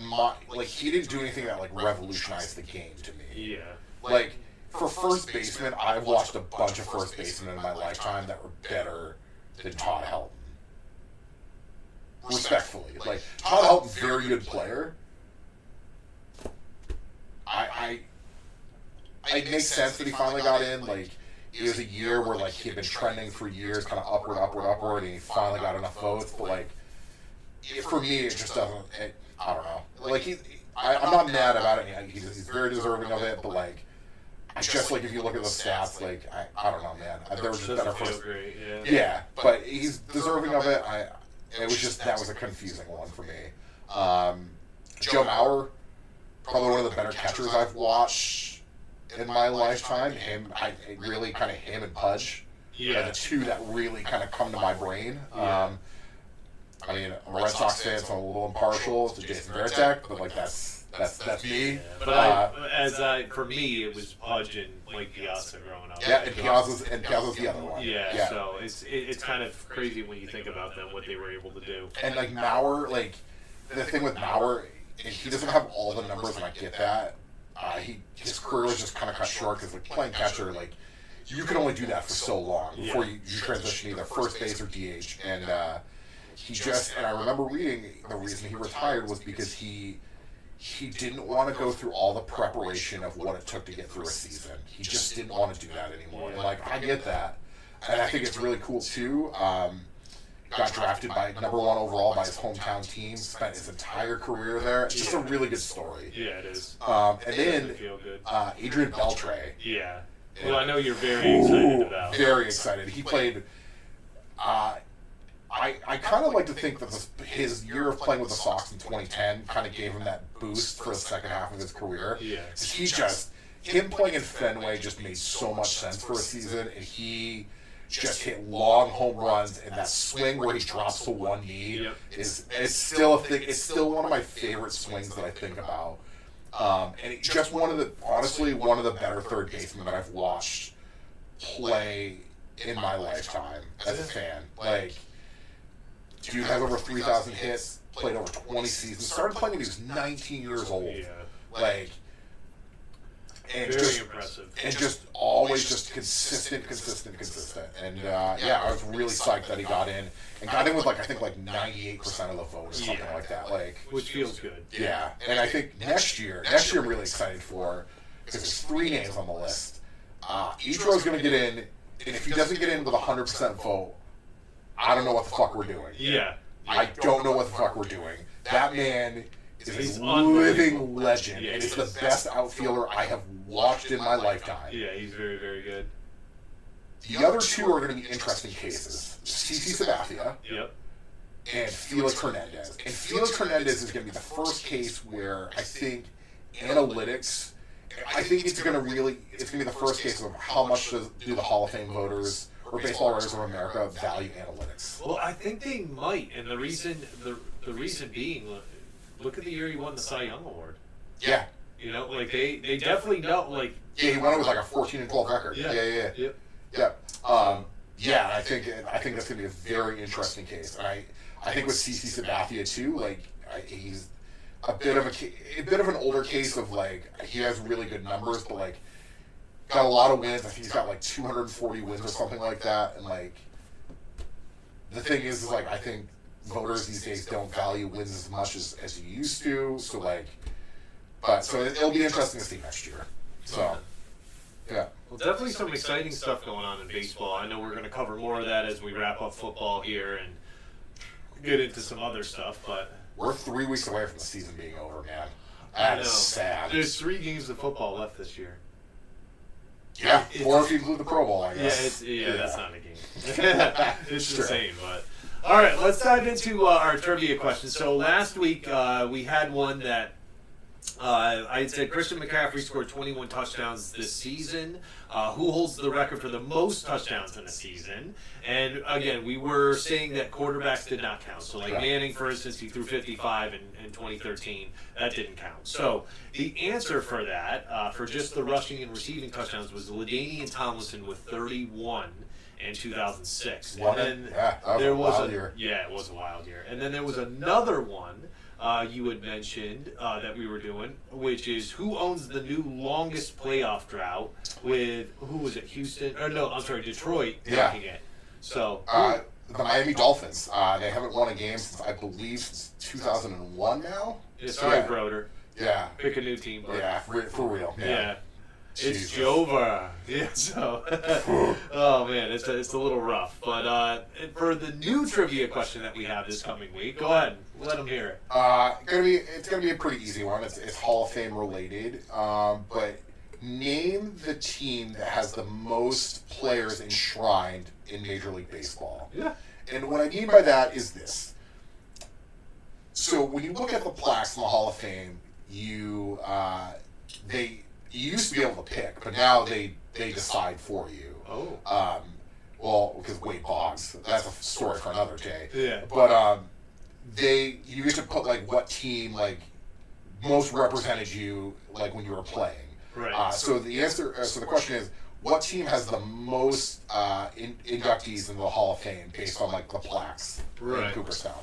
he didn't do anything that like revolutionized the game to me. Yeah. Like for first baseman, I've watched a bunch of first basemen in my lifetime that were better than Todd Helton. Respectfully, like Todd Helton, very good player. It makes sense that he finally got in. Like it was a year where like he had been trending for years, kind of upward, and he finally got enough votes. But like for me, it just doesn't. I don't know. Like I'm not mad about it. He's very deserving of it. But like I just like if you look at the stats, like I don't know, man. There was just better first. Yeah, but he's deserving of it. It was just that was a confusing one for me. Joe Mauer, probably one of the better catchers I've watched in my lifetime. Him and Pudge are the two that really kind of come to my brain. I mean, I'm a Red Sox fan, so I'm a little impartial to Jason Varitek, but like that's me. Yeah. But for me, it was Pudge and Mike Piazza growing up. Yeah, and Piazza's the other one. Yeah. So it's kind of crazy when you think about them, what they were able to do. And like Mauer, like the thing with Mauer, he doesn't have all the numbers, and I get that. His career was just kind of cut short because like playing catcher, like you can only do that for so long before you transition either first base or DH. And and I remember reading the reason he retired was because he didn't want to go through all the preparation of what it took to get through a season. He just didn't want to do that anymore. And like I get that, and I think it's really cool too. Got drafted by number 1 overall by his hometown team. Spent his entire career there. It's just a really good story. Yeah, it is. And then Adrian Beltre. Yeah. Well, I know you're very excited about. Very excited. He played. I kind of like to think that his year of playing with the Sox in 2010 kind of gave him that boost for the second half of his career. Yeah. Him playing in Fenway just made so much sense for a season, and he just hit long home runs, and that swing where he drops to one knee is still a thing. It's still one of my favorite swings that I think about. And it's just one of the better third basemen that I've watched play in my lifetime as a fan. Like, dude has over 3,000 hits, played over 20 seasons, started playing when he was 19 years old. Yeah. Like, and very impressive. And just always just consistent. And I was really psyched that he got in. And got in with I think 98% of the vote or something like that. Like, which feels good. Yeah. And I think next year I'm really excited for, because there's 3 names on the list. Ichiro's going to get in, and if he doesn't get in with 100% vote, I don't know what the fuck we're doing. Yeah. I don't know what the fuck we're doing. That man is a living legend, and he's the best outfielder I have watched in my lifetime. Yeah, he's very, very good. The other 2 are going to be interesting cases. CC Sabathia and Felix Hernandez. And Felix Hernandez is going to be the first case where I think analytics, it's going to be the first case of how much do the Hall of Fame voters or Baseball Writers of America value analytics. Well, I think they might, and the reason being, look at the year he won the Cy Young Award. Yeah. You know, they definitely know, like... Yeah, he won it with a 14-12 record. Yeah. I think that's going to be a very interesting case. And I think with CC Sabathia too, he's a bit of an older case of he has really good numbers, but got a lot of wins. I think he's got 240 wins or something like that. And the thing is I think voters these days don't value wins as much as you used to. So so it'll be interesting to see next year. So yeah. Well, definitely some exciting stuff going on in baseball. I know we're going to cover more of that as we wrap up football here and get into some other stuff, but we're 3 weeks away from the season being over, man. That is sad. There's 3 games of football left this year. Yeah, or if you include the Pro Bowl, I guess. Yeah, that's not a game. It's the same, but... All right, let's dive into our trivia questions. So last week we had one that I said Christian McCaffrey scored 21 touchdowns this season. Who holds the record for the most touchdowns in a season? And again, we were saying that quarterbacks did not count. So like Manning, for instance, he threw 55 in 2013. That didn't count. So the answer for that, for just the rushing and receiving touchdowns, was LaDainian Tomlinson with 31 in 2006. And then there was a wild year. Yeah, it was a wild year. And then there was another one you had mentioned that we were doing, which is who owns the new longest playoff drought with, who was it, Houston? Or no, I'm sorry, Detroit making it. So the Miami Dolphins. They haven't won a game since, I believe, 2001 now. Yeah, sorry, Broder. Yeah. Pick a new team, bro. Yeah, for real. Yeah. It's Jova. Yeah, so. Oh, man, it's a little rough. But for the new trivia question that we have this coming week, go ahead. Let them hear it. It's gonna be a pretty easy one. It's Hall of Fame related. But name the team that has the most players enshrined in Major League Baseball. Yeah. And what I mean by that is this. So when you look at the plaques in the Hall of Fame, you used to be able to pick, but now they decide for you. Oh. Well, because Wade Boggs. That's a story for another day. Yeah. But you used to put like what team like most represented you like when you were playing. Right. So the answer. So the question is, what team has the most inductees in the Hall of Fame based on like the plaques in Cooperstown?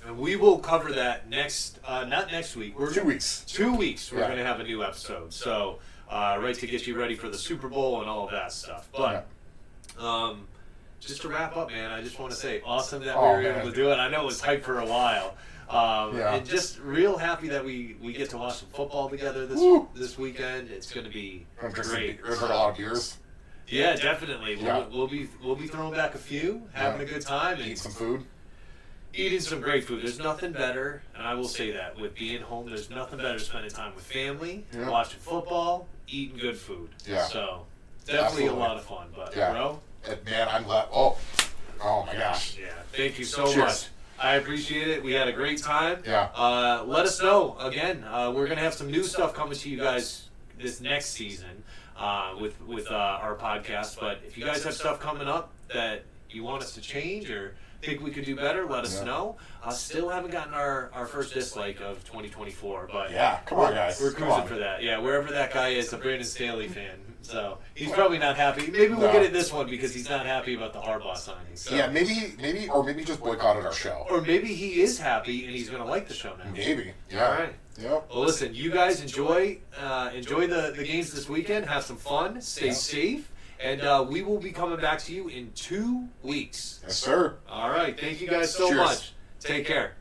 And we will cover that next, not next week. 2 weeks. 2 weeks, we're going to have a new episode. So, right to get you ready for the Super Bowl and all of that stuff. But, just to wrap up, man, I just want to say, awesome that we were able to do it. I know it was hype for a while. And just real happy that we get to watch some football together this weekend. It's going to be great. Drink a lot of beers. Yeah, definitely. We'll be throwing back a few, having a good time. And eat some food. Eating some great food. There's nothing better, and I will say that, with being home, there's nothing better spending time with family, watching football, eating good food. Yeah. So, definitely a lot of fun. But, bro? Man, I'm glad. Oh my gosh. Yeah. Thank you so much. I appreciate it. We had a great time. Yeah. Let us know. Again, we're going to have some new stuff coming to you guys this next season with our podcast. But if you guys have stuff coming up that you want us to change or think we could do better, let us know. Still haven't gotten our first dislike of 2024, but come on, guys. We're cruising for that. Yeah, wherever that guy is, a Brandon Staley fan. So he's probably not happy. Maybe we'll get it this one because he's not happy about the Harbaugh signing. So. Yeah, maybe he just boycotted our show. Or maybe he is happy and he's going to like the show now. Maybe. Yeah. All right. Yep. Well, listen, you guys enjoy the games this weekend. Have some fun. Stay safe. And we will be coming back to you in 2 weeks. Yes, sir. All right. Thank you guys so much. Take care.